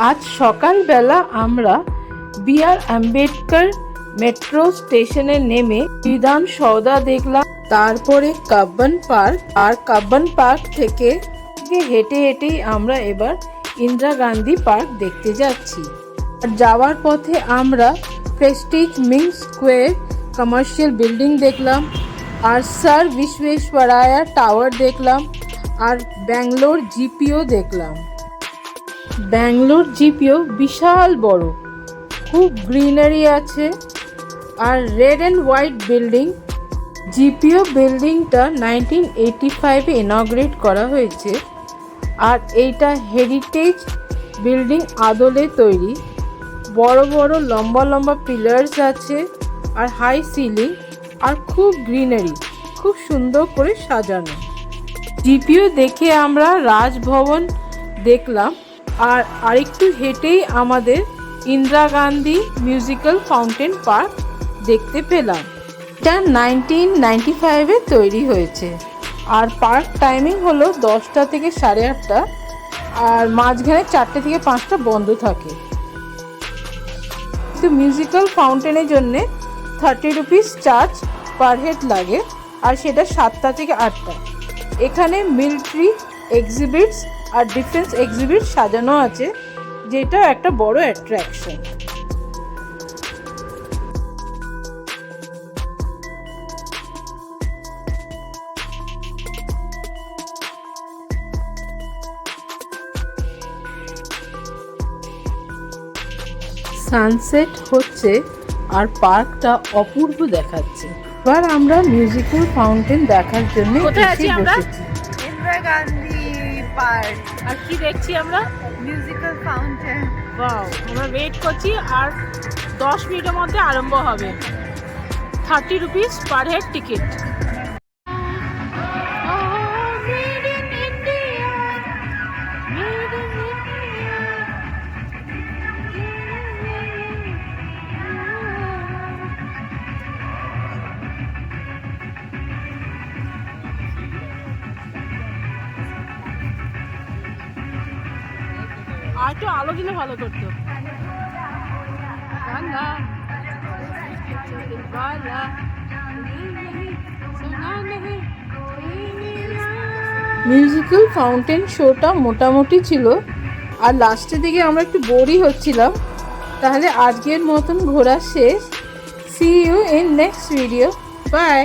আজ সকালবেলা আমরা বি.আর. আম্বেদকর মেট্রো স্টেশনে নেমে বিধান সৌধা দেখলাম, তারপরে কাব্বান পার্ক, আর কাব্বান পার্ক থেকে হেঁটে হেঁটেই আমরা এবার ইন্দিরা গান্ধী পার্ক দেখতে যাচ্ছি। আর যাওয়ার পথে আমরা Prestige mint square commercial building দেখলাম, আর স্যার বিশ্বেশ্বরায়া টাওয়ার দেখলাম, আর ব্যাঙ্গালোর জিপিও দেখলাম। ব্যাঙ্গালোর জিপিও বিশাল বড়, খুব গ্রিনারি আছে, আর red and white building. GPO বিল্ডিংটা 1985-এ ইনগ্রেট করা হয়েছে, আর এইটা হেরিটেজ বিল্ডিং আদলে তৈরি। বড় বড় লম্বা লম্বা পিলার্স আছে, আর হাই সিলিং, আর খুব গ্রিনারি, খুব সুন্দর করে সাজানো। জিপিও দেখে আমরা রাজভবন দেখলাম, আর আরেকটু হেঁটেই আমাদের Indira Gandhi musical fountain park দেখতে পেলাম। এটা 1995-এ তৈরি হয়েছে, আর পার্ক টাইমিং হলো 10টা থেকে 8:30, আর মাঝখানে 4টে থেকে 5টা বন্ধ থাকে। কিন্তু মিউজিক্যাল ফাউন্টেনের জন্যে 30 রুপিস চার্জ পার হেড লাগে, আর সেটা 7টা থেকে 8টা। এখানে মিলিটারি এক্সিবিটস আর ডিফেন্স এক্সিবিট সাজানো আছে, যেটা একটা বড় অ্যাট্রাকশন। সানসেট হচ্ছে, আর পার্কটা অপূর্ব দেখাচ্ছে। এবার আমরা মিউজিক্যাল ফাউন্টেন দেখার জন্য বসেছি। ইন্দিরা গান্ধী পার্ক। আর কি দেখছি আমরা? Musical fountain. ওয়াও, আমরা ওয়েট করছি, আর 10 মিনিটের মধ্যে আরম্ভ হবে। 30 রুপিস পার হেড টিকিট। আর একটু আলো দিলে ভালো করতো। মিউজিক্যাল ফাউন্টেন শোটা মোটামুটি ছিল, আর লাস্টের দিকে আমরা একটু বোরই হচ্ছিলাম। তাহলে আজকের মতন ঘোরা শেষ। See you in next video. By.